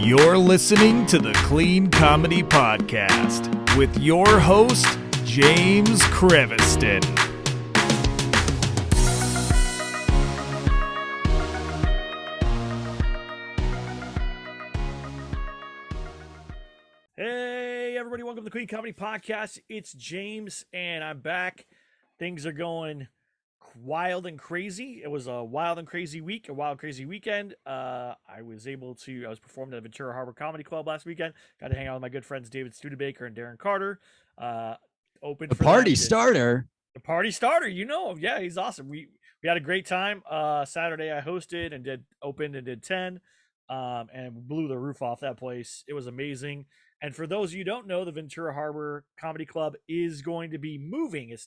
You're listening to the Clean Comedy Podcast with your host, James Creviston. Hey, everybody, welcome to the Clean Comedy Podcast. It's James, and I'm back. Things are going wild and crazy. It was a wild and crazy week, a wild, crazy weekend. I was performing at the Ventura Harbor Comedy Club last weekend. Got to hang out with my good friends David Studebaker and Darren Carter. Opened the for party them. starter. The party starter, you know him. Yeah, he's awesome. We had a great time. Saturday I hosted and opened and did 10, and blew the roof off that place. It was amazing. And for those of you who don't know, the Ventura Harbor Comedy Club is going to be moving.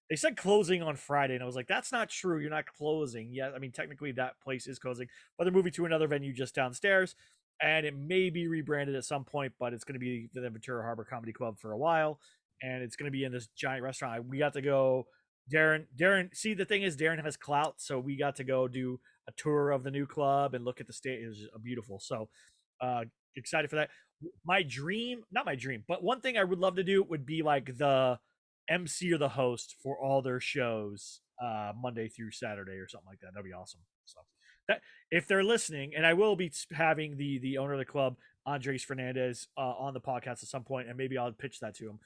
They said closing on Friday, and I was like, that's not true. You're not closing yet. I mean, technically that place is closing, but they're moving to another venue just downstairs, and it may be rebranded at some point, but it's going to be the Ventura Harbor Comedy Club for a while, and it's going to be in this giant restaurant. We got to go. Darren, see, the thing is, Darren has clout, so we got to go do a tour of the new club and look at the stage. It was beautiful. So excited for that. Not my dream, but one thing I would love to do would be like the MC or the host for all their shows Monday through Saturday or something like that. That'd be awesome. So that, if they're listening, and I will be having the owner of the club, Andres Fernandez, on the podcast at some point, and maybe I'll pitch that to him.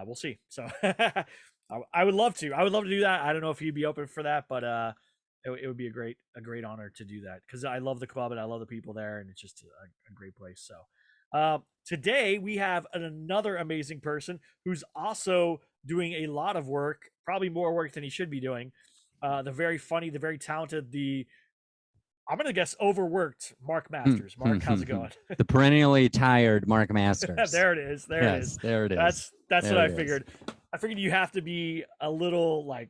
We'll see. So I would love to. I would love to do that. I don't know if he'd be open for that, but it would be a great honor to do that, because I love the club and I love the people there, and it's just a great place. So today we have another amazing person who's also doing a lot of work, probably more work than he should be doing. The very funny, the very talented, I'm going to guess overworked Mark Masters. Mark, how's it going? The perennially tired Mark Masters. There it is. There it is. That's there what I figured. I figured you have to be a little like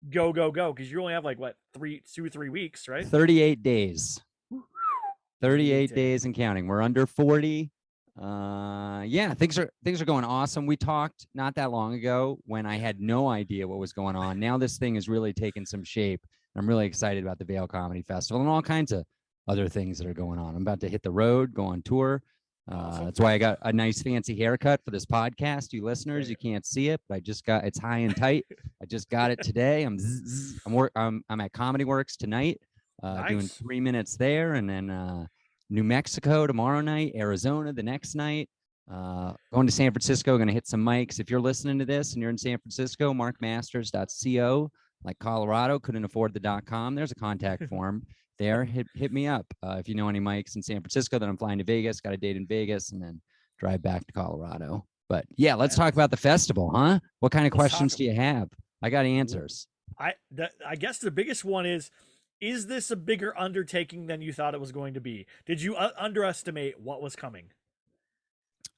go, because you only have like what, 2 or 3 weeks, right? 38 days. 38 days and counting. We're under 40. Yeah, things are going awesome. We talked not that long ago when I had no idea what was going on. Now this thing is really taking some shape. I'm really excited about the Vail Comedy Festival and all kinds of other things that are going on. I'm about to hit the road, go on tour. That's why I got a nice fancy haircut for this podcast. You listeners, you can't see it, but it's high and tight. I just got it today. I'm at Comedy Works tonight, Nice. doing 3 minutes there, and then New Mexico tomorrow night, Arizona the next night, going to San Francisco, going to hit some mics. If you're listening to this and you're in San Francisco, markmasters.co, like Colorado, couldn't afford the .com. There's a contact form there. Hit me up. If you know any mics in San Francisco, then I'm flying to Vegas, got a date in Vegas, and then drive back to Colorado. But yeah, let's talk about the festival, huh? What kind of questions do you have? I got answers. I guess the biggest one is this a bigger undertaking than you thought it was going to be? Did you underestimate what was coming?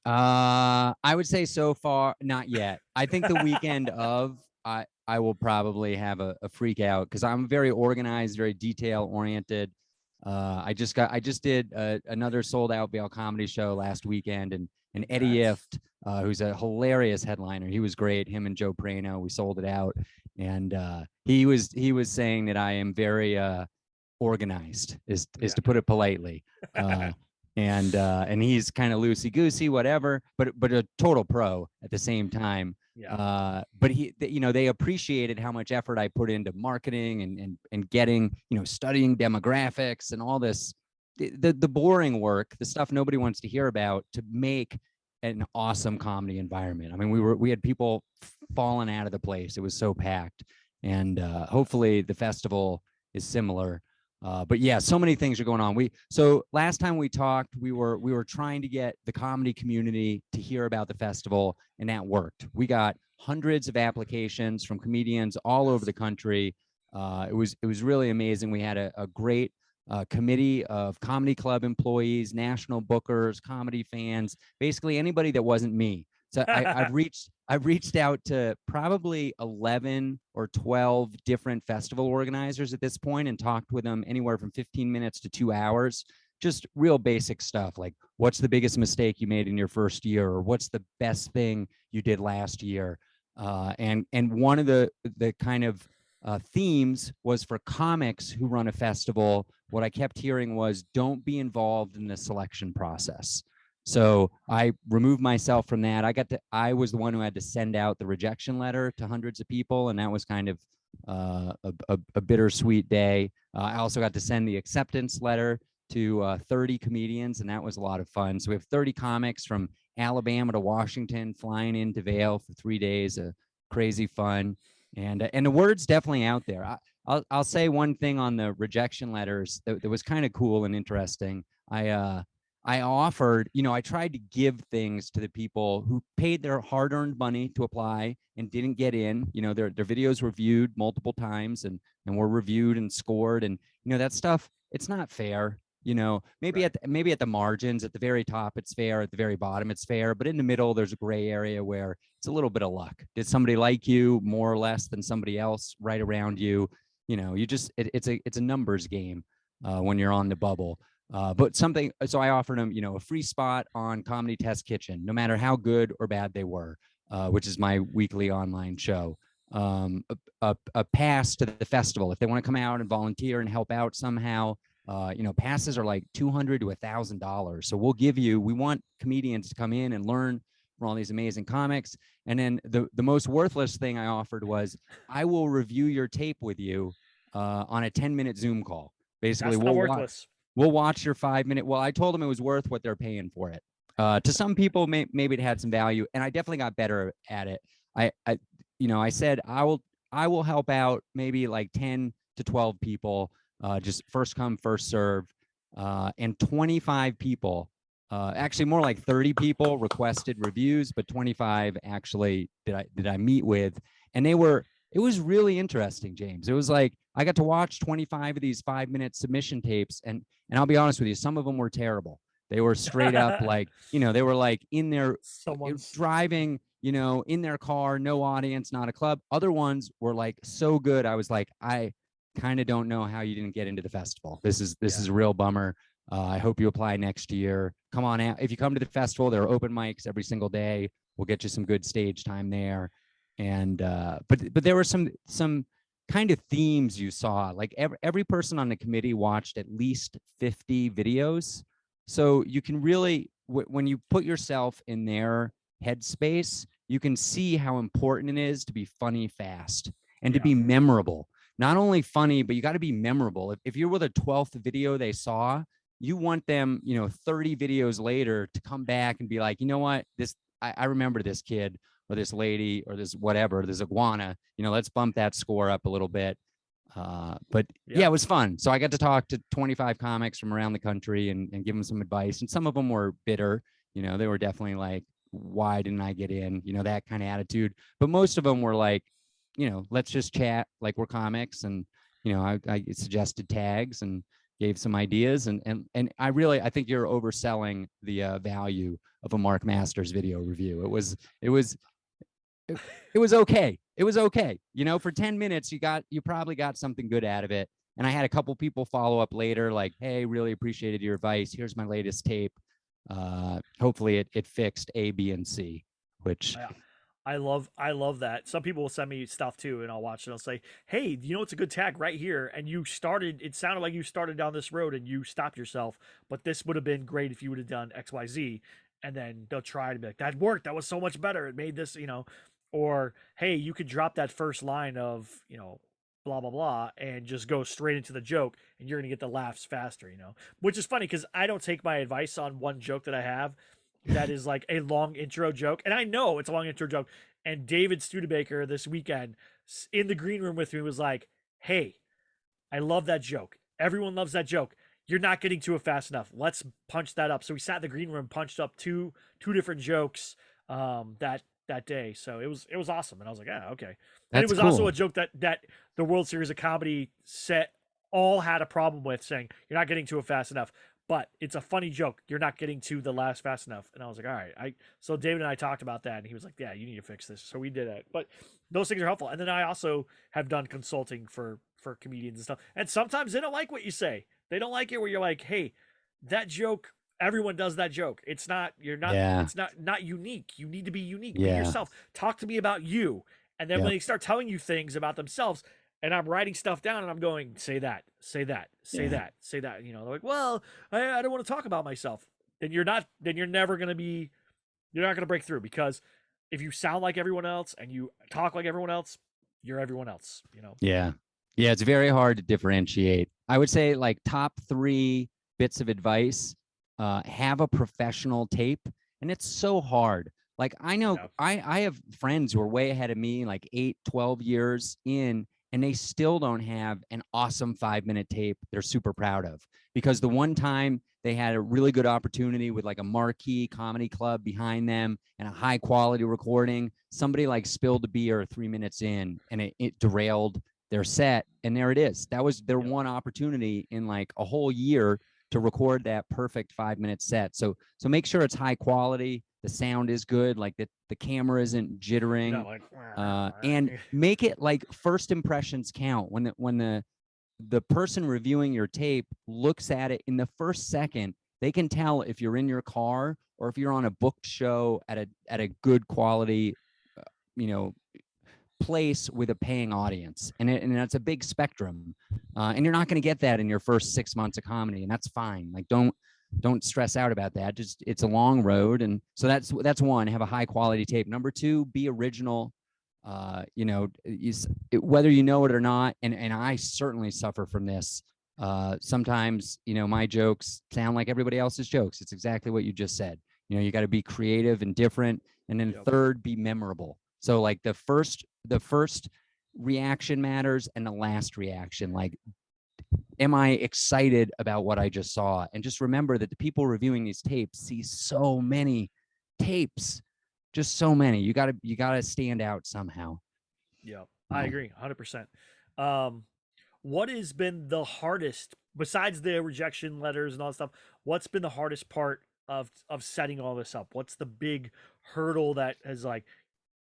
I would say so far, not yet. I think the weekend of, I will probably have a freak out, because I'm very organized, very detail oriented. I just did another sold out Vail comedy show last weekend, and Eddie Ift, who's a hilarious headliner. He was great. Him and Joe Prano, we sold it out. And he was saying that I am very organized, is to put it politely. And he's kind of loosey goosey, whatever, but a total pro at the same time. Yeah. But they appreciated how much effort I put into marketing and getting, studying demographics and all this, the boring work, the stuff nobody wants to hear about, to make an awesome comedy environment. I mean, we had people falling out of the place. It was so packed, and hopefully the festival is similar. But yeah, so many things are going on. So last time we talked, we were trying to get the comedy community to hear about the festival, and that worked. We got hundreds of applications from comedians all over the country. It was really amazing. We had a great committee of comedy club employees, national bookers, comedy fans, basically anybody that wasn't me. So I've reached out to probably 11 or 12 different festival organizers at this point, and talked with them anywhere from 15 minutes to 2 hours. Just real basic stuff like, what's the biggest mistake you made in your first year, or what's the best thing you did last year? And one of the kind of themes was for comics who run a festival. What I kept hearing was, don't be involved in the selection process. So I removed myself from that. I was the one who had to send out the rejection letter to hundreds of people, and that was kind of a bittersweet day. I also got to send the acceptance letter to 30 comedians, and that was a lot of fun. So we have 30 comics from Alabama to Washington flying into Vail for 3 days, crazy fun. And the word's definitely out there. I'll say one thing on the rejection letters that was kind of cool and interesting. I offered, I tried to give things to the people who paid their hard-earned money to apply and didn't get in. Their videos were viewed multiple times and were reviewed and scored. And that stuff, it's not fair. Maybe Right. maybe at the margins, at the very top, it's fair. At the very bottom, it's fair. But in the middle, there's a gray area where it's a little bit of luck. Did somebody like you more or less than somebody else right around you? It's a numbers game when you're on the bubble. But so I offered them, a free spot on Comedy Test Kitchen, no matter how good or bad they were, which is my weekly online show. A pass to the festival if they want to come out and volunteer and help out somehow. Passes are like $200 to $1,000. So we want comedians to come in and learn from all these amazing comics. And then the most worthless thing I offered was, I will review your tape with you on a 10-minute Zoom call. Basically, That's not worthless. we'll watch your 5-minute. Well, I told them it was worth what they're paying for it. To some people, maybe it had some value, and I definitely got better at it. I said I will help out maybe like 10 to 12 people, just first come, first serve, and 25 people, actually more like 30 people requested reviews, but 25 actually did I meet with, and it was really interesting, James. It was like I got to watch 25 of these 5-minute submission tapes, and I'll be honest with you, some of them were terrible. They were straight up like, they were like in their Someone's driving, in their car, no audience, not a club. Other ones were like so good. I was like, I kind of don't know how you didn't get into the festival. This is a real bummer. I hope you apply next year. Come on out. If you come to the festival, there are open mics every single day. We'll get you some good stage time there. And but there were some kind of themes you saw. Like every person on the committee watched at least 50 videos. So you can really, when you put yourself in their headspace, you can see how important it is to be funny fast and to yeah. be memorable. Not only funny, but you got to be memorable. If you're with a 12th video they saw, you want them, 30 videos later to come back and be like, you know what, I remember this kid or this lady or this whatever, this iguana, let's bump that score up a little bit. But yeah, it was fun. So I got to talk to 25 comics from around the country and give them some advice. And some of them were bitter. They were definitely like, why didn't I get in? That kind of attitude. But most of them were like, let's just chat like we're comics. And, I suggested tags and gave some ideas. And I think you're overselling the value of a Mark Masters video review. It was okay. It was okay. For 10 minutes, you probably got something good out of it. And I had a couple people follow up later, like, hey, really appreciated your advice. Here's my latest tape. Hopefully it fixed A, B, and C, which Yeah. I love that. Some people will send me stuff too, and I'll watch it. I'll say, "Hey, it's a good tag right here." And you started. It sounded like you started down this road and you stopped yourself. But this would have been great if you would have done X, Y, Z. And then they'll try to be like, "That worked. That was so much better. It made this." Or, "Hey, you could drop that first line of blah blah blah and just go straight into the joke, and you're gonna get the laughs faster." Which is funny because I don't take my advice on one joke that I have that is like a long intro joke, and I know it's a long intro joke. And David Studebaker this weekend in the green room with me was like, "Hey, I love that joke. Everyone loves that joke. You're not getting to it fast enough. Let's punch that up." So we sat in the green room, punched up two different jokes that day. So it was awesome, and I was like, "Yeah, okay." And it that's was also cool. a joke that the World Series of Comedy set all had a problem with, saying you're not getting to it fast enough. But it's a funny joke. You're not getting to the last fast enough. And I was like, all right. So David and I talked about that, and he was like, yeah, you need to fix this. So we did it. But those things are helpful. And then I also have done consulting for comedians and stuff. And sometimes they don't like what you say. They don't like it where you're like, hey, that joke, everyone does that joke. It's not, Yeah. it's not unique. You need to be unique. Be Yeah. yourself. Talk to me about you. And then when Yep. they start telling you things about themselves, and I'm writing stuff down and I'm going, say that, say that, say Yeah. that, say that. You know, they're like, well, I don't want to talk about myself. Then you're not. Then you're never gonna be. You're not gonna break through because if you sound like everyone else and you talk like everyone else, you're everyone else. You know. Yeah. Yeah. It's very hard to differentiate. I would say like top three bits of advice, have a professional tape. And it's so hard. Like I know Yeah. I have friends who are way ahead of me, like 8, 12 years in, and they still don't have an awesome 5-minute tape they're super proud of. Because the one time they had a really good opportunity with like a marquee comedy club behind them and a high quality recording, somebody like spilled a beer 3 minutes in and it derailed their set. And there it is. That was their Yep. one opportunity in like a whole year to record that perfect 5-minute set. So make sure it's high quality. The sound is good, like the camera isn't You're not jittering, like. and make it like first impressions count. When the person reviewing your tape looks at it in the first second, they can tell if you're in your car or if you're on a booked show at a good quality, you know, place with a paying audience, and that's a big spectrum, and you're not going to get that in your first 6 months of comedy, and that's fine. Like don't stress out about that. Just it's a long road, and so that's one. Have a high quality tape. Number two, be original. Whether you know it or not, and I certainly suffer from this. Sometimes my jokes sound like everybody else's jokes. It's exactly what you just said. You got to be creative and different, and then Yep. third, be memorable. So like the first reaction matters and the last reaction. Like, am I excited about what I just saw? And just remember that the people reviewing these tapes see so many tapes, just so many. You gotta stand out somehow. Yep. I Oh. agree, 100%. Um, what has been the hardest besides the rejection letters and all that stuff? What's been the hardest part of setting all this up? What's the big hurdle that has like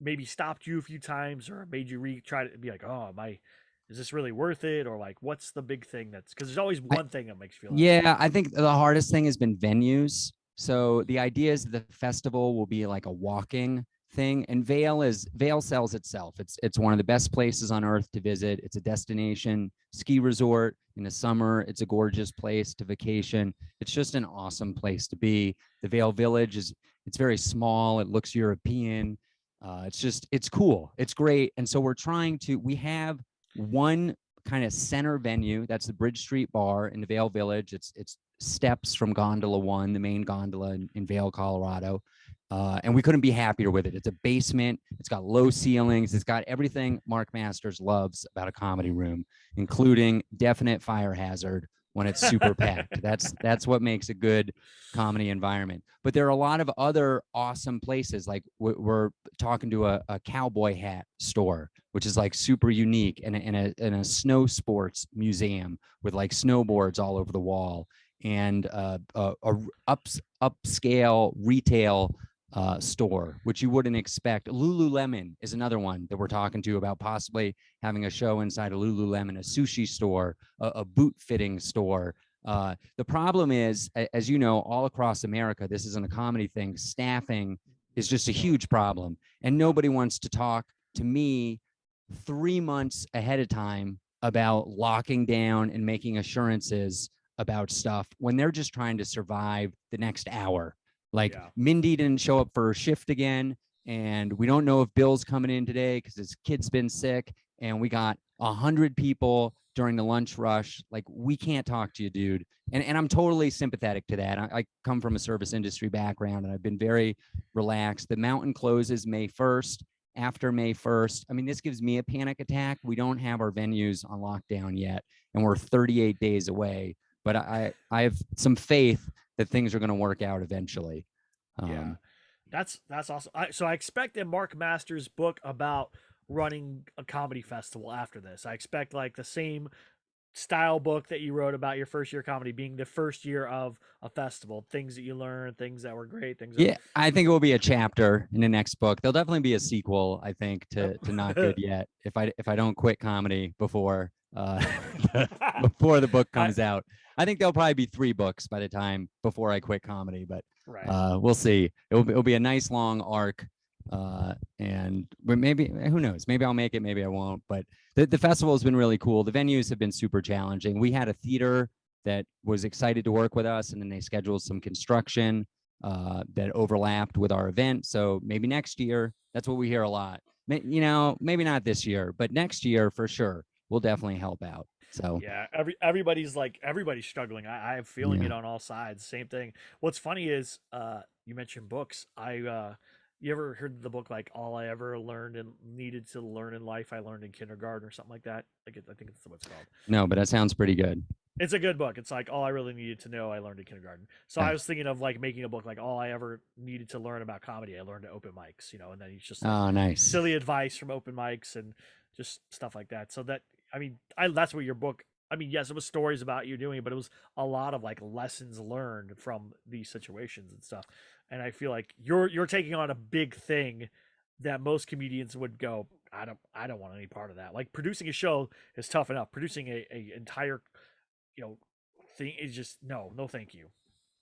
maybe stopped you a few times or made you try to be like, oh, am I? Is this really worth it? Or like, what's the big thing that's because there's always I, one thing that makes you feel like, Yeah, I think the hardest thing has been venues. So the idea is that the festival will be like a walking thing, and Vail sells itself. It's one of the best places on earth to visit. It's a destination ski resort in the summer. It's a gorgeous place to vacation. It's just an awesome place to be. The Vail Village it's very small. It looks European. It's cool. It's great. And so we have one kind of center venue. That's the Bridge Street Bar in the Vail Village. It's steps from Gondola One, the main gondola in Vail, Colorado. And we couldn't be happier with it. It's a basement. It's got low ceilings. It's got everything Mark Masters loves about a comedy room, including definite fire hazard when it's super packed. That's what makes a good comedy environment. But there are a lot of other awesome places. Like we're talking to a cowboy hat store, which is like super unique, and a snow sports museum with like snowboards all over the wall, and upscale retail store, which you wouldn't expect. Lululemon is another one that we're talking to about possibly having a show inside a Lululemon, a sushi store, a boot fitting store. The problem is, as you know, all across America, this isn't a comedy thing. Staffing is just a yep, huge problem, and yep, nobody wants to talk to me 3 months ahead of time about locking down and making assurances about stuff when they're just trying to survive the next hour. Like yeah, Mindy didn't show up for her shift again, and we don't know if Bill's coming in today because his kid's been sick, and we got 100 people during the lunch rush. Like, we can't talk to you, dude. And I'm totally sympathetic to that. I come from a service industry background, and I've been very relaxed. The mountain closes May 1st. After May 1st, I mean, this gives me a panic attack. We don't have our venues on lockdown yet, and we're 38 days away. But I have some faith that things are going to work out eventually. yeah. Um, That's awesome. So I expect a Mark Masters book about running a comedy festival after this. I expect like the same style book that you wrote about your first year comedy being the first year of a festival, things that you learned, things that were great, things that yeah, I think it will be a chapter in the next book. There'll definitely be a sequel, I think, to Not Good yep. Yet. If I don't quit comedy before before the book I comes out, I think there'll probably be 3 books by the time before I quit comedy. But right. we'll see. It'll be a nice long arc. And but maybe, who knows, maybe I'll make it, maybe I won't. But the festival has been really cool. The venues have been super challenging. We had a theater that was excited to work with us, and then they scheduled some construction that overlapped with our event. So maybe next year, that's what we hear a lot. Maybe not this year, but next year for sure, we'll definitely help out. So Yeah, everybody's struggling. I am feeling yeah. it on all sides. Same thing. What's funny is you mentioned books. You ever heard the book like All I Ever Learned and Needed to Learn in Life I Learned in Kindergarten or something like that? I think it's what it's called. No, but that sounds pretty good. It's a good book. It's like all I really needed to know I learned in kindergarten. So I Okay. was thinking of like making a book like all I ever needed to learn about comedy I learned at open mics, and then it's just like Oh, nice. silly advice from open mics and just stuff like that. So that I mean, I that's what your book. I mean, yes, it was stories about you doing it, but it was a lot of like lessons learned from these situations and stuff. And I feel like you're taking on a big thing that most comedians would go, I don't want any part of that. Like producing a show is tough enough. Producing a entire you know thing is just no thank you.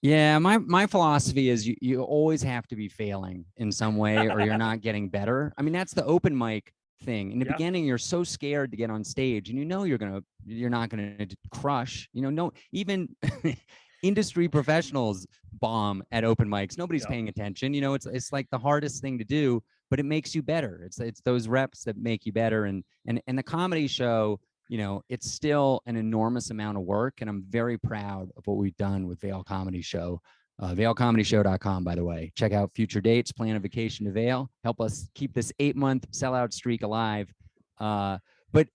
Yeah, my philosophy is you always have to be failing in some way or you're not getting better. I mean, that's the open mic thing. In the Yeah, beginning, you're so scared to get on stage and you're not gonna crush. No, even industry professionals bomb at open mics. Nobody's yeah, paying attention. It's like the hardest thing to do, but it makes you better. It's those reps that make you better. And the comedy show, it's still an enormous amount of work. And I'm very proud of what we've done with Vail Comedy Show. VailComedyShow.com, by the way. Check out future dates, plan a vacation to Vail, help us keep this 8-month sellout streak alive. But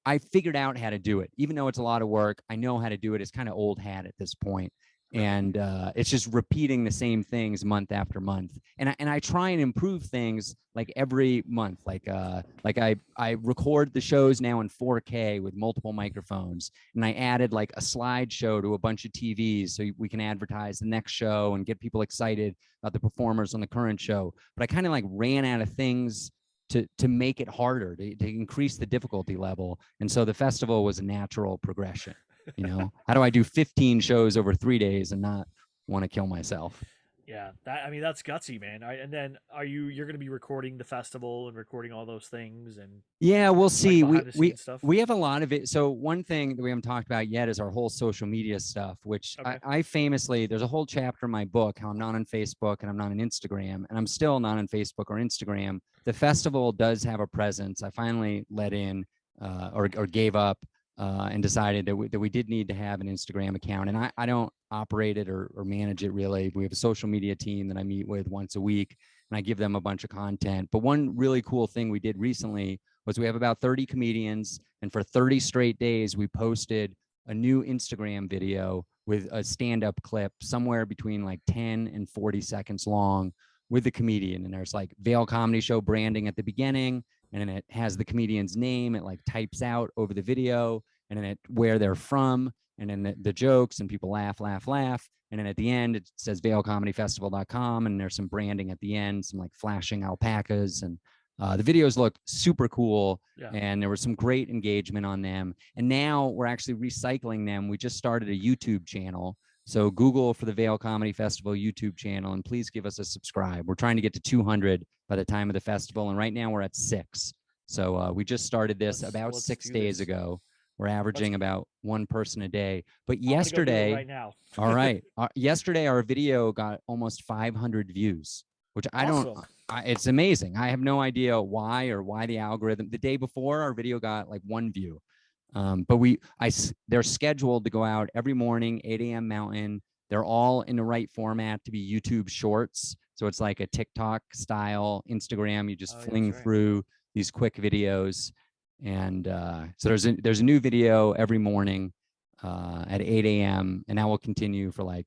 I figured out how to do it. Even though it's a lot of work, I know how to do it. It's kind of old hat at this point. right. And it's just repeating the same things month after month. And I try and improve things like every month. Like I record the shows now in 4K with multiple microphones, and I added like a slideshow to a bunch of TVs so we can advertise the next show and get people excited about the performers on the current show. But I kind of like ran out of things to make it harder, to increase the difficulty level. And so the festival was a natural progression. How do I do 15 shows over 3 days and not want to kill myself? Yeah, that I mean that's gutsy, man. And then you're going to be recording the festival and recording all those things and Yeah, we'll like see. We behind the we scenes stuff. we have a lot of it. So one thing that we haven't talked about yet is our whole social media stuff, which I, Okay. I famously, there's a whole chapter in my book how I'm not on Facebook and I'm not on Instagram, and I'm still not on Facebook or Instagram. The festival does have a presence. I finally let in or gave up and decided that we did need to have an Instagram account, and I don't operate it or manage it really. We have a social media team that I meet with once a week, and I give them a bunch of content. But one really cool thing we did recently was we have about 30 comedians, and for 30 straight days we posted a new Instagram video with a stand-up clip somewhere between like 10 and 40 seconds long with the comedian. And there's like Vail Comedy Show branding at the beginning, and then it has the comedian's name. It like types out over the video, and then where they're from, and then the jokes, and people laugh, laugh, laugh. And then at the end, it says VailComedyFestival.com, and there's some branding at the end, some like flashing alpacas. And the videos look super cool, Yeah. and there was some great engagement on them. And now we're actually recycling them. We just started a YouTube channel. So Google for the Vail Comedy Festival YouTube channel, and please give us a subscribe. We're trying to get to 200 by the time of the festival, and right now we're at 6. So we just started this about Let's 6 days do this. ago. We're Let's averaging about one person a day. But I'm going to go do it yesterday, right now. all right, yesterday our video got almost 500 views, which I don't. Awesome. It's amazing. I have no idea why the algorithm. The day before, our video got like 1 view, but they're scheduled to go out every morning, 8 a.m. Mountain. They're all in the right format to be YouTube shorts. So it's like a TikTok style Instagram. You just Oh, yeah, that's fling right. through these quick videos. And so there's a new video every morning at 8 a.m. And that will continue for like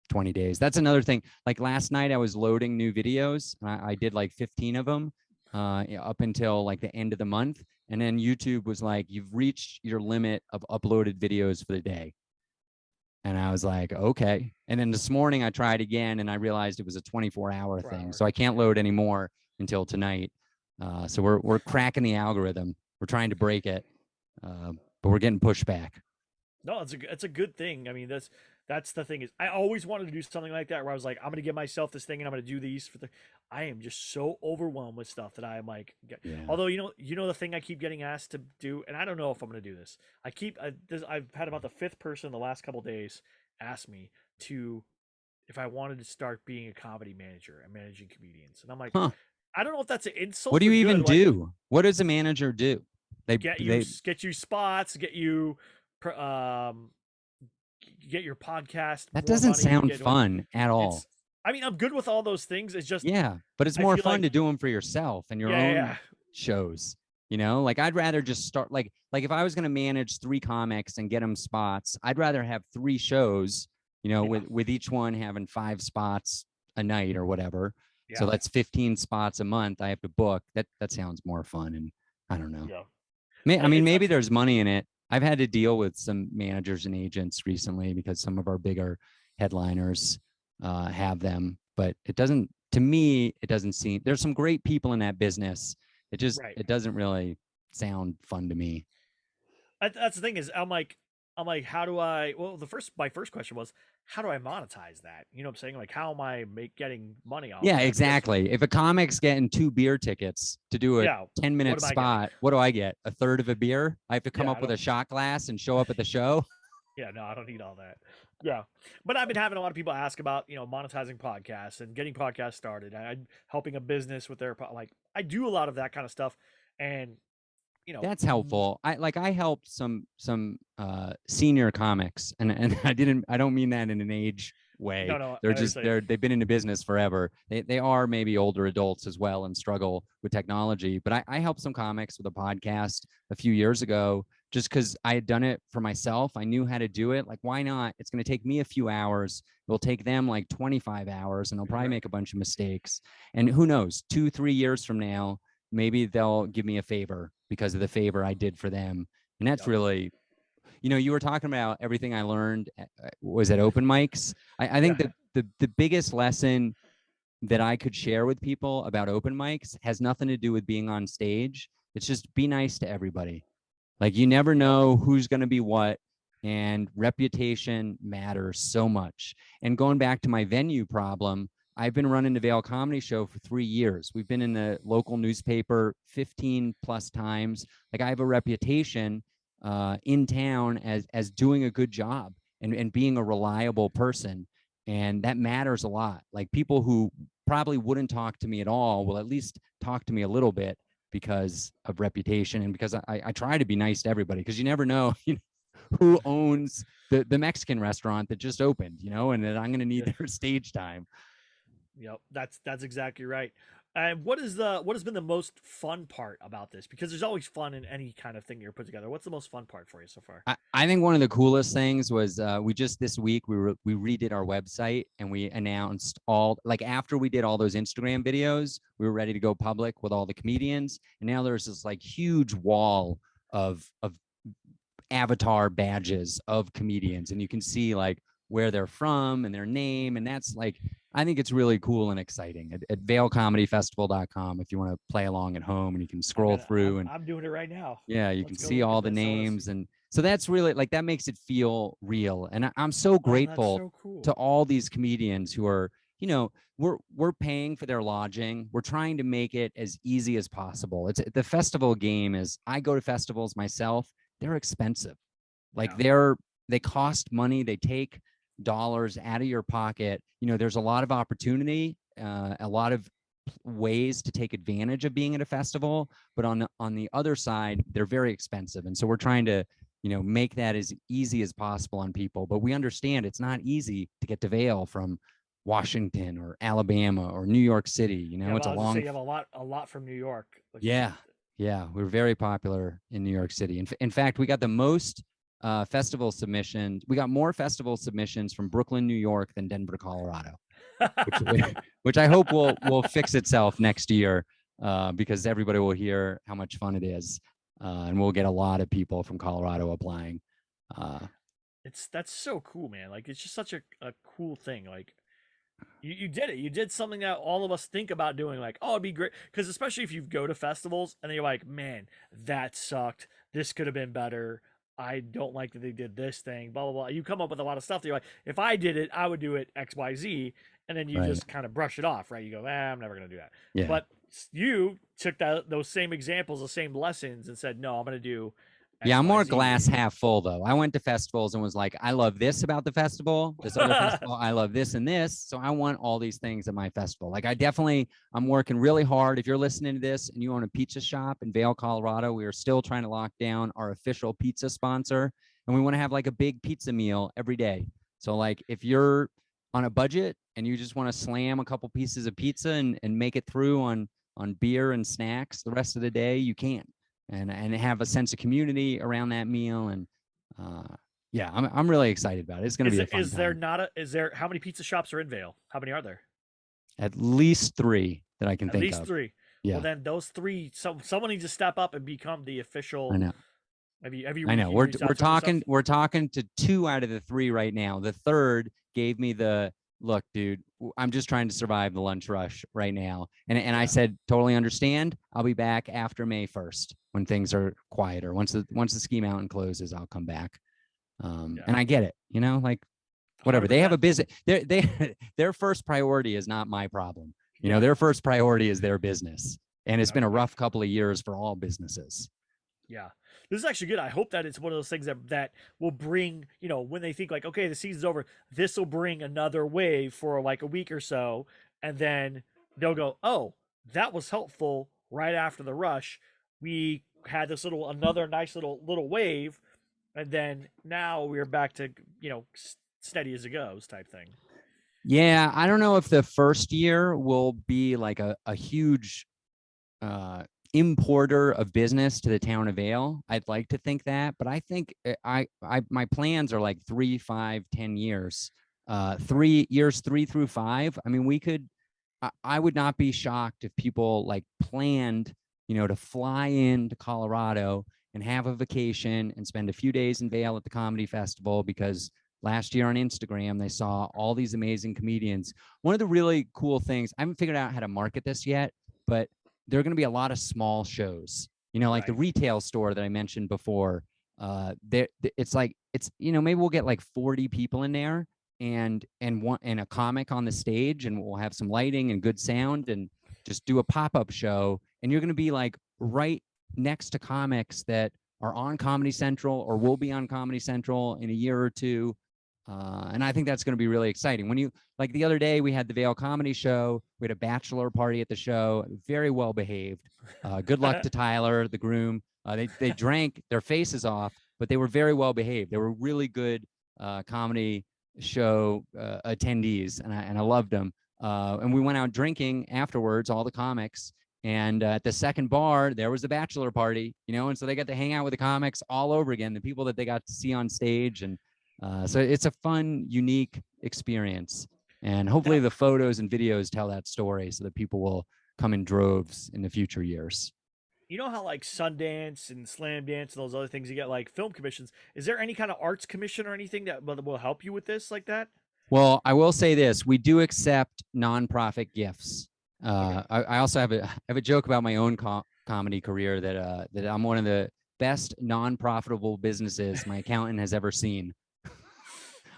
20 days. That's another thing. Like last night, I was loading new videos. And I did like 15 of them up until like the end of the month. And then YouTube was like, you've reached your limit of uploaded videos for the day. And I was like, okay. And then this morning I tried again and I realized it was a 24-hour thing. 4 hour. So I can't Yeah. load anymore until tonight. So we're cracking the algorithm. We're trying to break it, but we're getting pushed back. No, it's a good thing. I mean, That's the thing is, I always wanted to do something like that where I was like, I'm gonna give myself this thing and I'm gonna do these for the. I am just so overwhelmed with stuff that I am like, Yeah. although the thing I keep getting asked to do, and I don't know if I'm gonna do this. I've had about the fifth person in the last couple days ask me to if I wanted to start being a comedy manager and managing comedians, and I'm like, Huh. I don't know if that's an What do insult or you good. even Like, do? What does a manager do? They they get you spots, get you get your podcast That more doesn't money, sound get what fun at all. it's I mean, I'm good with all those things. It's just Yeah, but it's I more feel fun like to do them for yourself and your yeah, yeah, own yeah. shows. Like I'd rather just start like if I was going to manage three comics and get them spots, I'd rather have three shows, Yeah. with each one having five spots a night or whatever. So Yeah. that's 15 spots a month I have to book. That sounds more fun, and I don't know. Yeah. I mean, It's maybe such there's money in it. I've had to deal with some managers and agents recently because some of our bigger headliners have them, but it doesn't. To me, it doesn't seem. There's some great people in that business. right. It doesn't really sound fun to me. That's the thing is I'm like how do I well the first my first question was how do I monetize that? You know what I'm saying? Like how am I getting money off Yeah, of that? Because exactly. If a comic's getting two beer tickets to do a yeah, 10 what minute am I getting? spot, what do I get? A third of a beer? I have to come Yeah, up I with a don't shot glass and show up at the show. yeah, no, I don't need all that. Yeah. But I've been having a lot of people ask about, monetizing podcasts and getting podcasts started. I'm helping a business with their like I do a lot of that kind of stuff and you know, That's helpful. I helped some senior comics, and I don't mean that in an age way. no, no, They're I just understand. they've been in the business forever. They are maybe older adults as well and struggle with technology. But I helped some comics with a podcast a few years ago just because I had done it for myself. I knew how to do it. Like, why not? It's going to take me a few hours. It will take them like 25 hours, and they'll probably Right. make a bunch of mistakes. And who knows, 2, 3 years from now, maybe they'll give me a favor because of the favor I did for them. And that's Yep. really, you were talking about everything I learned was at open mics. I think Yeah. that the biggest lesson that I could share with people about open mics has nothing to do with being on stage. It's just be nice to everybody. Like you never Yep. know who's going to be what, and reputation matters so much. And going back to my venue problem, I've been running the Vail Comedy Show for 3 years. We've been in the local newspaper 15 plus times. Like I have a reputation in town as doing a good job and being a reliable person. And that matters a lot. Like people who probably wouldn't talk to me at all will at least talk to me a little bit because of reputation and because I try to be nice to everybody because you never know, who owns the Mexican restaurant that just opened, and that I'm going to need Yeah. their stage time. Yep. That's exactly right. And what has been the most fun part about this? Because there's always fun in any kind of thing you're put together. What's the most fun part for you so far? I think one of the coolest things was we just this week we redid our website and we announced all like after we did all those Instagram videos, we were ready to go public with all the comedians, and now there's this like huge wall of avatar badges of comedians, and you can see like where they're from and their name, and that's like I think it's really cool and exciting at vailcomedyfestival.com if you want to play along at home and you can scroll through and I'm doing it right now. yeah, you can Let's go see look all at the this. I want to names. see. And so that's really like that makes it feel real. And I'm so Oh, that's grateful so to cool. all these comedians who are, we're paying for their lodging. We're trying to make it as easy as possible. It's the festival game is I go to festivals myself, they're expensive. Like Yeah. they cost money, they take dollars out of your pocket. There's a lot of opportunity, a lot of ways to take advantage of being at a festival, but on the other side they're very expensive, and so we're trying to make that as easy as possible on people. But we understand it's not easy to get to Vail from Washington or Alabama or New York City. Yeah, It's well, a I was just say long. you have a lot from New York, which is Yeah, yeah, we're very popular in New York City. In fact, we got the most festival submissions. We got more festival submissions from Brooklyn, New York than Denver, Colorado, which which I hope will fix itself next year because everybody will hear how much fun it is, and we'll get a lot of people from Colorado applying. Uh, that's so cool, man. Like it's just such a cool thing. Like you did it. You did something that all of us think about doing. Like, oh, it'd be great. Because especially if you go to festivals and you're like, man, that sucked. This could have been better. I don't like that they did this thing, blah blah blah. You come up with a lot of stuff that you're like, if I did it, I would do it X Y Z, and then you Right. just kind of brush it off, right? You go, I'm never gonna do that. Yeah. But you took those same examples, the same lessons, and said, no, I'm gonna do Yeah, X I'm Y more Z. glass half full though. I went to festivals and was like, I love this about the festival, this other festival, I love this and this. So I want all these things at my festival. Like I'm working really hard. If you're listening to this and you own a pizza shop in Vail, Colorado, we are still trying to lock down our official pizza sponsor. And we want to have like a big pizza meal every day. So like if you're on a budget and you just want to slam a couple pieces of pizza and make it through on beer and snacks the rest of the day, you can and have a sense of community around that meal. And uh, yeah, I'm really excited about it. It's going to be a fun Is there time. not a is there how many pizza shops are in Vale? How many are there? At least three that I can At think least of. three. Well, Yeah, then those three, someone needs to step up and become the I official. know. Have you I know. you We're reached we're out to them and talking stuff? we're talking to two out of the three right now. The third gave me the look, dude. I'm just trying to survive the lunch rush right now, and I Yeah, said totally understand. I'll be back after May 1st when things are quieter. Once the ski mountain closes, I'll come back. yeah, And I get it. Like hundred whatever they have a percent. business their first priority is not my problem. Yeah, Their first priority is their business, and it's yeah, been a rough couple of years for all businesses. yeah. This is actually good. I hope that it's one of those things that will bring, when they think like, okay, the season's over, this will bring another wave for like a week or so, and then they'll go, oh, that was helpful. Right after the rush, we had this another nice little wave, and then now we're back to steady as it goes type thing. Yeah, I don't know if the first year will be like a huge uh, importer of business to the town of Vale. I'd like to think that, but I think my plans are like 3, 5, 10 years. 3 years, 3 through 5. I mean, we could. I would not be shocked if people like planned, to fly into Colorado and have a vacation and spend a few days in Vale at the comedy festival because last year on Instagram they saw all these amazing comedians. One of the really cool things, I haven't figured out how to market this yet, but there are going to be a lot of small shows. Like the Right. retail store that I mentioned before. There, it's like maybe we'll get like 40 people in there, and a comic on the stage, and we'll have some lighting and good sound, and just do a pop-up show, and you're going to be like right next to comics that are on Comedy Central or will be on Comedy Central in a year or two. And I think that's going to be really exciting. When you like the other day, we had the Vail Comedy Show. We had a bachelor party at the show. Very well behaved. Good luck to Tyler, the groom. They drank their faces off, but they were very well behaved. They were really good comedy show attendees, and I loved them. And we went out drinking afterwards, all the comics. And at the second bar, there was the bachelor party, and so they got to hang out with the comics all over again, the people that they got to see on stage. And so it's a fun, unique experience. And hopefully Now, the photos and videos tell that story so that people will come in droves in the future years. you know how like Sundance and Slam Dance and those other things you get like film commissions. Is there any kind of arts commission or anything that will help you with this like that? Well, I will say this: we do accept nonprofit gifts. Okay. I also have a joke about my own comedy career that I'm one of the best non-profitable businesses my accountant has ever seen.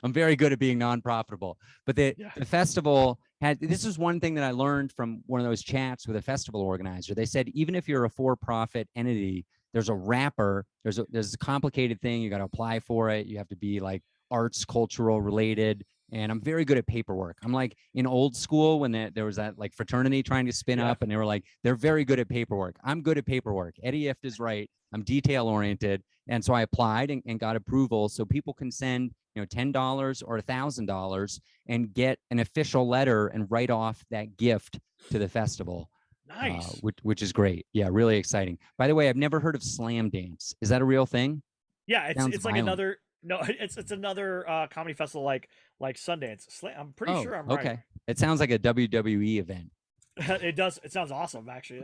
I'm very good at being non-profitable. But the, Yeah. the festival had, this is one thing that I learned from one of those chats with a festival organizer. They said, even if you're a for-profit entity, there's a wrapper, there's a complicated thing. You got to apply for it. You have to be like arts, cultural related. And I'm very good at paperwork. I'm like in old school when there was that like fraternity trying to spin Yeah. up, and they were like, they're very good at paperwork. I'm good at paperwork. Eddie Ift is right. I'm detail oriented. And so I applied and got approval so people can send $10 or $1,000 and get an official letter and write off that gift to the festival, Nice. which is great. Yeah, really exciting. By the way, I've never heard of slam dance. Is that a real thing? Yeah, it's Sounds it's like violent. another no, it's another comedy festival like Sundance. I'm pretty Oh, sure I'm right. okay. It sounds like a WWE event. It does. It sounds awesome, actually.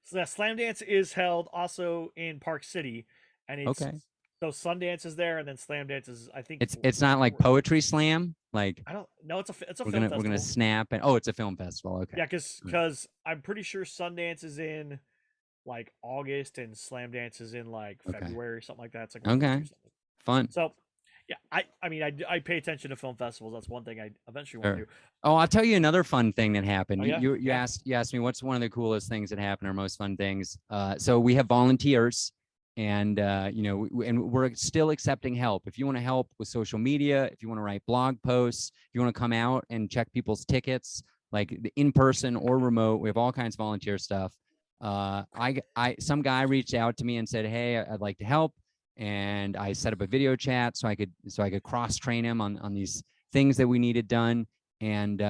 So that Slam Dance is held also in Park City, and it's Okay. so Sundance is there, and then Slam Dance is I think It's not like poetry slam. Like I don't know. It's a we're film gonna we're gonna festival. snap and oh, it's a film festival. Okay. Yeah, because I'm pretty sure Sundance is in. like August and Slam Dance is in like Okay. February, something like that. It's like one of those Okay. two summers. Fun. So yeah, I mean I pay attention to film festivals. That's one thing I eventually want to Sure. do. Oh, I'll tell you another fun thing that happened. Oh You yeah, you, you yeah, asked you asked me what's one of the coolest things that happened or most fun things. So we have volunteers, and and we're still accepting help. If you want to help with social media, if you want to write blog posts, if you want to come out and check people's tickets, like in person or remote, we have all kinds of volunteer stuff. I some guy reached out to me and said, "Hey, I'd like to help," and I set up a video chat so I could cross train him on these things that we needed done. And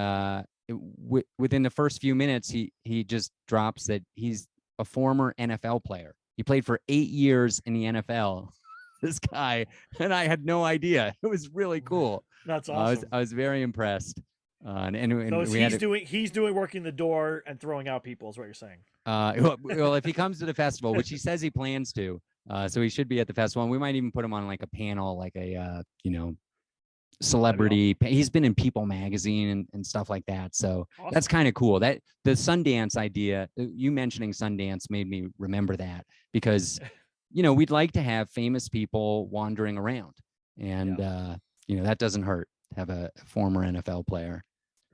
within the first few minutes, he just drops that he's a former NFL player. He played for 8 years in the NFL. This guy, and I had no idea. It was really cool. that's I was awesome. I was very impressed. So And is we had he's doing working the door and throwing out people is what you're saying. well, if he comes to the festival, which he says he plans to, so he should be at the festival. And we might even put him on like a panel, like a That'd be awesome. celebrity. He's been in People magazine and stuff like that. So that's Awesome. kind of cool. That the Sundance idea, you mentioning Sundance made me remember that because we'd like to have famous people wandering around, Yeah. and that doesn't hurt to have a former NFL player.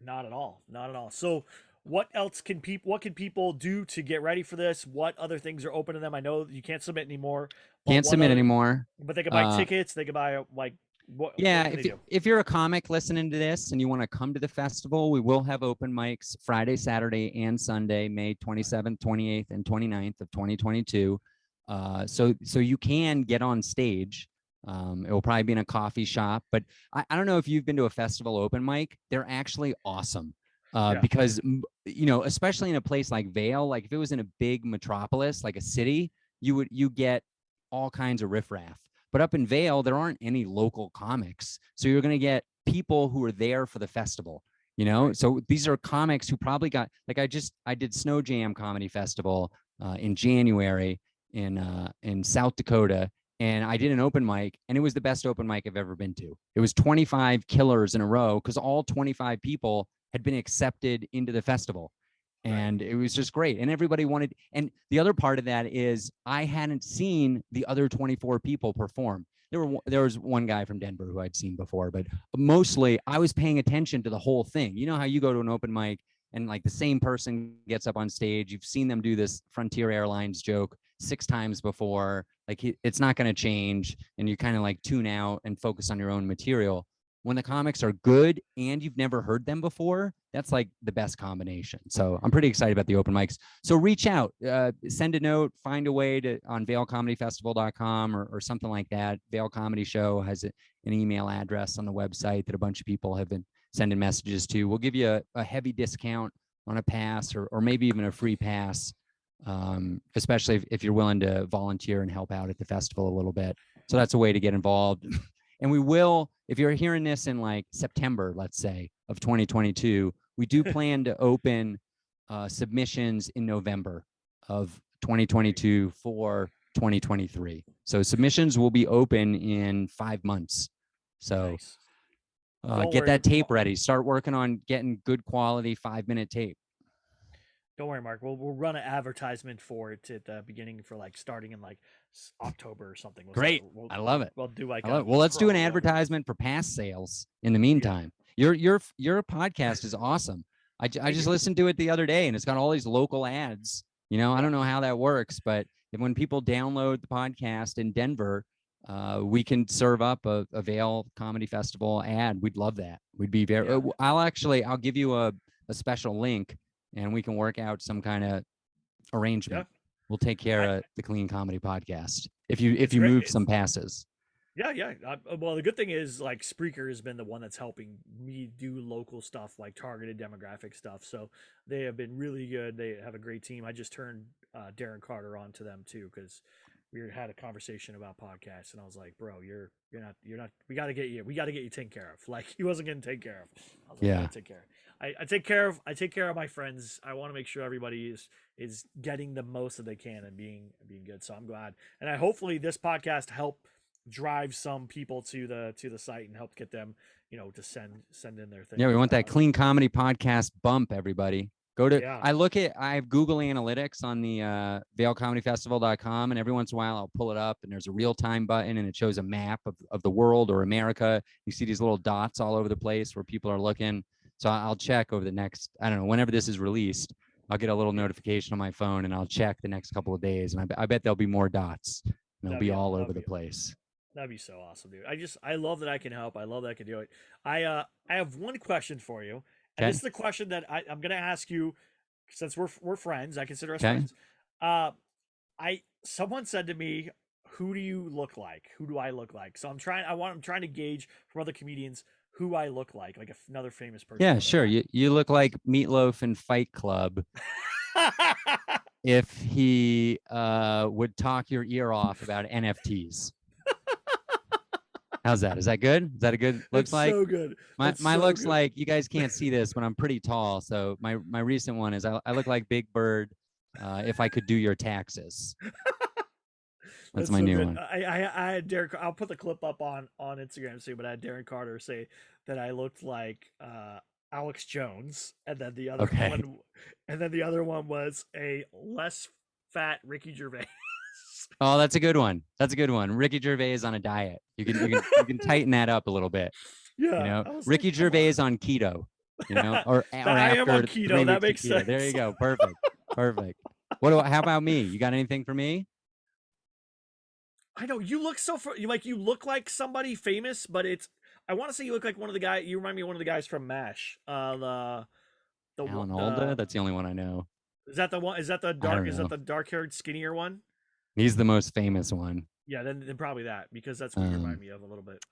Not at all. Not at all. So what can people do to get ready for this? What other things are open to them? I know you can't submit anymore, but Can't submit anymore. they can buy Uh, tickets, they can buy like what Yeah, can they do? if you're a comic listening to this and you want to come to the festival, we will have open mics Friday, Saturday, and Sunday, May Right. 27th, 28th, and 29th of 2022. So you can get on stage. It will probably be in a coffee shop, but I don't know if you've been to a festival open mic. They're actually awesome. Yeah. Because especially in a place like Vail, like if it was in a big metropolis, like a city, you get all kinds of riffraff. But up in Vail, there aren't any local comics. So you're going to get people who are there for the festival, Right. So these are comics who probably got, like I did Snow Jam Comedy Festival in January in South Dakota. And I did an open mic, and it was the best open mic I've ever been to. It was 25 killers in a row because all 25 people had been accepted into the festival, Right. and it was just great, and everybody wanted. And the other part of that is I hadn't seen the other 24 people perform. There was one guy from Denver who I'd seen before, but mostly I was paying attention to the whole thing. You know how you go to an open mic and like the same person gets up on stage, you've seen them do this Frontier Airlines joke 6 times before, like it's not going to change, and you kind of like tune out and focus on your own material. When the comics are good and you've never heard them before, that's like the best combination. So I'm pretty excited about the open mics. So reach out, send a note, find a way to on vailcomedyfestival.com or something like that. Vail Comedy Show has an email address on the website that a bunch of people have been sending messages to. We'll give you a heavy discount on a pass or maybe even a free pass, especially if you're willing to volunteer and help out at the festival a little bit. So that's a way to get involved. And we will, if you're hearing this in like September, let's say, of 2022, we do plan to open submissions in November of Great. 2022 for 2023. So submissions will be open in 5 months. So Nice. Don't get worry. that tape ready. Start working on getting good quality 5-minute tape. Don't worry, Mark. We'll run an advertisement for it at the beginning for like starting in like October or something. We'll start. Great. I love it. We'll do like I love a it. Well, let's do an promo advertisement. advertisement for pass sales in the Yeah. meantime. Your podcast is awesome. I Thank just you. listened to it the other day, and it's got all these local ads. I Yeah. don't know how that works, but when people download the podcast in Denver, we can serve up a Vail Comedy Festival ad. We'd love that. We'd be very. Yeah. I'll give you a special link, and we can work out some kind of Yeah. arrangement. We'll take care I. of the Clean Comedy Podcast if It's you great. move some It's passes. yeah, yeah. Well, the good thing is like Spreaker has been the one that's helping me do local stuff, like targeted demographic stuff. So they have been really good. They have a great team. I just turned Darren Carter on to them too because we had a conversation about podcasts, and I was like, "Bro, you're not. We got to get you taken care of." Like he wasn't getting taken care of. I was like, "We got Yeah. to take care." I take care of my friends. I want to make sure everybody is getting the most that they can and being good. So I'm glad, and I hopefully this podcast help drive some people to the site and help get them to send in their Yeah, we things. want that Clean Comedy Podcast bump, everybody. Go to, Yeah. I have Google Analytics on the VailComedyFestival.com, and every once in a while I'll pull it up and there's a real time button and it shows a map of the world or America. You see these little dots all over the place where people are looking. So I'll check over the next, I don't know, whenever this is released, I'll get a little notification on my phone and I'll check the next couple of days. And I bet there'll be more dots and they'll That'd be be all over that'd the be place. that'd be so awesome, dude. I love that I can help. I love that I can do it. I have one question for you, and this Okay. is the question that I'm gonna ask you since we're friends. I consider us Okay. friends. I someone said to me, "Who do you look like? Who do I look like?" So I'm trying to gauge from other comedians who I look like another famous person Yeah, from the sure. past. You look like Meatloaf in Fight Club if he would talk your ear off about NFTs. How's that? Is that good? Is that a good looks That's like? so good. My That's my so looks good. like you guys can't see this, but I'm pretty tall. So my recent one is I look like Big Bird if I could do your taxes. That's That's my so new good. one. I had Derek. I'll put the clip up on Instagram too. But I had Darren Carter say that I looked like Alex Jones, and then the other Okay. one, and then the other one was a less fat Ricky Gervais. Oh, that's a good one. That's a good one. Ricky Gervais on a diet. You can tighten that up a little bit. You Yeah, know, I was like, Ricky come Gervais on. on keto. You know, or I am on after three keto. That weeks of makes keto. There you sense. go. Perfect. Perfect. How about me? You got anything for me? I know you look you look like somebody famous, but it's I want to say you look like one of the guys. You remind me of one of the guys from Mash. Alan Alda. The That's the only one I know. is that the one? Is that the I dark? don't Is that know. the dark haired skinnier one? He's the most famous one. Yeah, then probably that because that's what you remind Um, me of a little bit.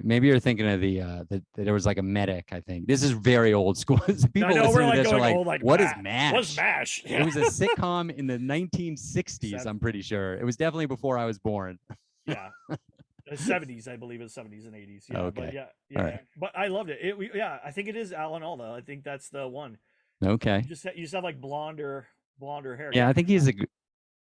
Maybe you're thinking of the there was like a medic. I think this is very old school. I People know we're listening to like this are going like, old, like "What is What's Mash?" Mash? It Yeah, was a sitcom in the 1960s. I'm seven. pretty sure it was definitely before I was born. Yeah, the 70s, I believe, it's 70s and 80s. Yeah, but Okay. yeah, All yeah. right. But I loved it. Yeah, I think it is Alan Alda. I think that's the one. Okay. You just have like blonder hair. Yeah, Yeah, I think he's a good.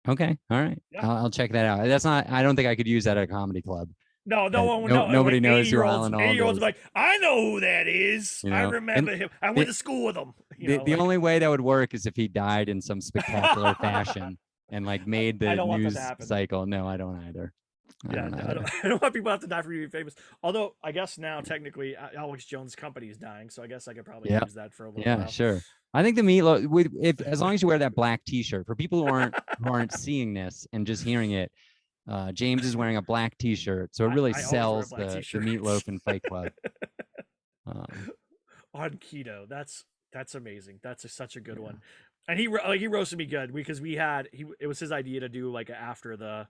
Okay. All right. yeah. I'll check that out. That's not. I don't think I could use that at a comedy club. No, no one, No, no. nobody Like knows who Alan 80 year Alda olds, is. like I know who that is. You I know, and remember him. I went the to school with him. the Like only way that would work is if he died in some spectacular fashion and like made I the don't want that to news happen. cycle. No, I don't either. I Yeah, don't I either. don't, I don't want people to have to die for being famous. Although I guess now technically Alex Jones' company is dying, so I guess I could probably Yeah. use that for a little Yeah, while. sure. I think the meatloaf with if as long as you wear that black T-shirt. For people who aren't seeing this and just hearing it, James is wearing a black T-shirt, so it really I always wear a sells black the t-shirt meatloaf and Fight Club. Um, on keto. That's amazing. Such a good yeah, one. And he roasted me good because it was his idea to do like after the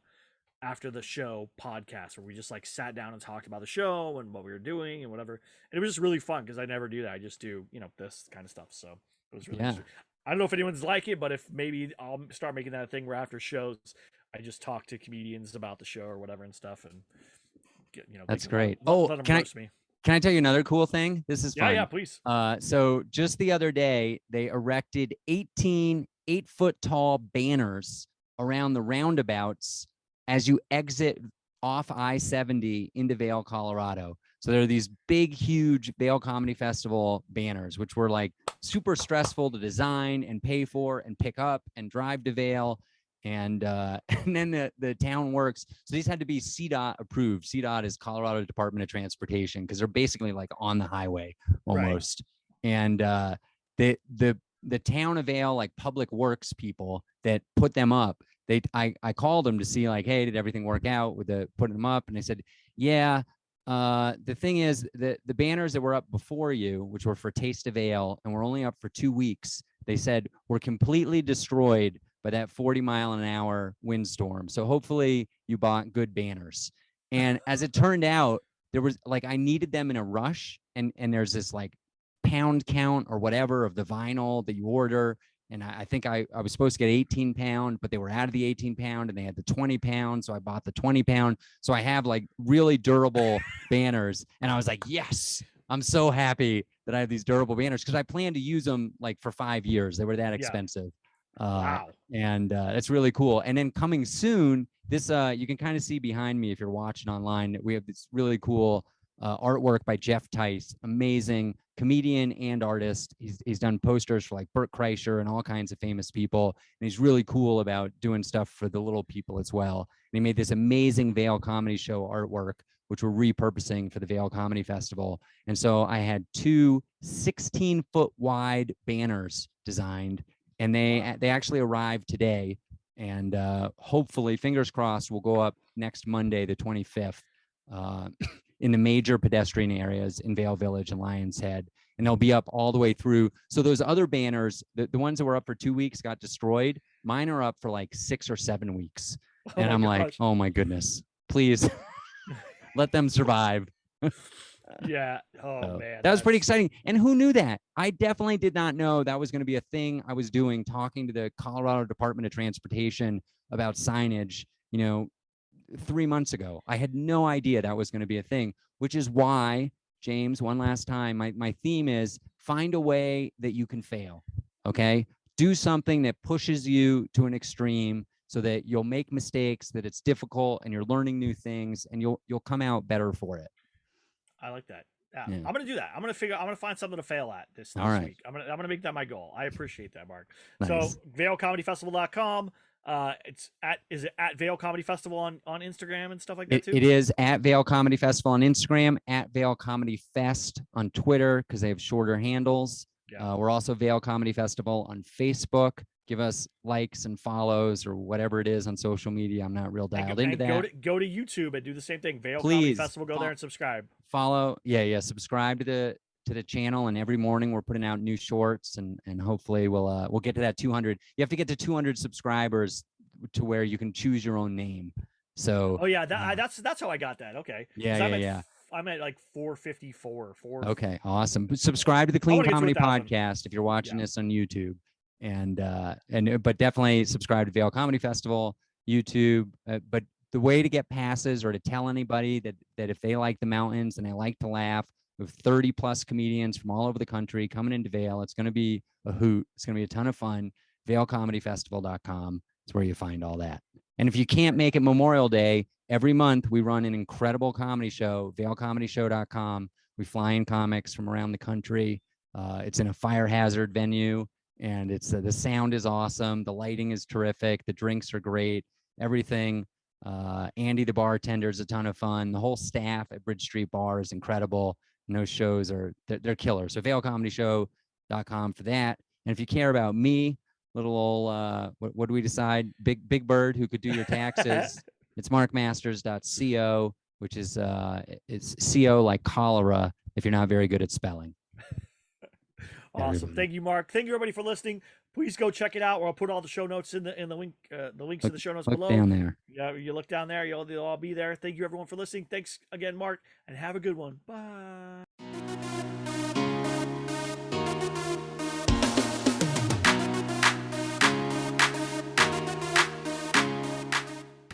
show podcast where we just like sat down and talked about the show and what we were doing and whatever. And it was just really fun because I never do that. I just do, this kind of stuff. So it was really yeah, interesting. I don't know if anyone's like it, but if maybe I'll start making that a thing where after shows, I just talk to comedians about the show or whatever and stuff and they that's can great. Oh, let them can I roast me. can I tell you another cool thing? This is Yeah, yeah, fun. please. So just the other day, they erected 18 8-foot tall banners around the roundabouts as you exit off I-70 into Vail, Colorado. So there are these big, huge Vail Comedy Festival banners, which were like super stressful to design and pay for and pick up and drive to Vail. And and then the town works. So these had to be CDOT approved. CDOT is Colorado Department of Transportation because they're basically like on the highway Right. almost. And the town of Vail, like public works people that put them up, I called them to see like, hey, did everything work out with the putting them up? And they said, yeah. The thing is that the banners that were up before you, which were for Taste of Ale, and were only up for 2 weeks, they said were completely destroyed by that 40-mile-an-hour windstorm. So hopefully you bought good banners. And as it turned out, there was like I needed them in a rush, and there's this like pound count or whatever of the vinyl that you order. And I think I was supposed to get 18 pound, but they were out of the 18 pound and they had the 20 pound. So I bought the 20 pound. So I have like really durable banners. And I was like, yes, I'm so happy that I have these durable banners because I plan to use them like for 5 years. They were that Yeah. expensive. Wow. And that's really cool. And then coming soon, this you can kind of see behind me if you're watching online. We have this really cool artwork by Jeff Tice, amazing comedian and artist. He's done posters for like Burt Kreischer and all kinds of famous people. And he's really cool about doing stuff for the little people as well. And he made this amazing Vail Comedy Show artwork, which we're repurposing for the Vail Comedy Festival. And so I had two 16-foot wide banners designed, and they actually arrived today. And hopefully, fingers crossed, will go up next Monday, the 25th, in the major pedestrian areas in Vail Village and Lions Head. And they'll be up all the way through. So those other banners, the ones that were up for 2 weeks got destroyed. Mine are up for like 6 or 7 weeks. And I'm like, oh my goodness, please let them survive. Yeah. Oh man. That was pretty exciting. And who knew that? I definitely did not know that was going to be a thing I was doing, talking to the Colorado Department of Transportation about signage, 3 months ago. I had no idea that was going to be a thing, which is why, James, one last time, my theme is find a way that you can fail. Okay. Do something that pushes you to an extreme so that you'll make mistakes, that it's difficult and you're learning new things, and you'll come out better for it. I like that. Yeah. I'm gonna do that. I'm gonna find something to fail at this week. I'm gonna make that my goal. I appreciate that, Mark. Nice. So VailComedyFestival.com. Is it at Vail Comedy Festival on Instagram and stuff like that too? It is at Vail Comedy Festival on Instagram, at Vail Comedy Fest on Twitter, because they have shorter handles. Yeah. We're also Vail Comedy Festival on Facebook. Give us likes and follows or whatever it is on social media. I'm not real dialed into that. Go to YouTube and do the same thing. Vail Comedy Festival. Go there and subscribe. Follow. Yeah. Subscribe to the channel, and every morning we're putting out new shorts, and hopefully we'll get to that 200. You have to get to 200 subscribers to where you can choose your own name. So that's how I got that. Okay. Yeah. I'm at like 454. Okay, awesome. But subscribe to the Clean Comedy Podcast if you're watching this on YouTube. But definitely subscribe to Vail Comedy Festival YouTube. But the way to get passes or to tell anybody that if they like the mountains and they like to laugh, with 30 plus comedians from all over the country coming into Vail, it's going to be a hoot. It's going to be a ton of fun. VailComedyFestival.com is where you find all that. And if you can't make it Memorial Day, every month we run an incredible comedy show, VailComedyShow.com. We fly in comics from around the country. It's in a fire hazard venue. And it's the sound is awesome. The lighting is terrific. The drinks are great. Everything. Andy, the bartender, is a ton of fun. The whole staff at Bridge Street Bar is incredible. And those shows they're killer. So VailComedyShow.com for that. And if you care about me, little old what do we decide? Big Bird who could do your taxes. It's markmasters.co, which is it's CO like cholera if you're not very good at spelling. Awesome. Thank you, Mark. Thank you, everybody, for listening. Please go check it out, or I'll put all the show notes in the link, the links in the show notes below. Down there. Yeah, you look down there. They'll all be there. Thank you, everyone, for listening. Thanks again, Mark, and have a good one. Bye.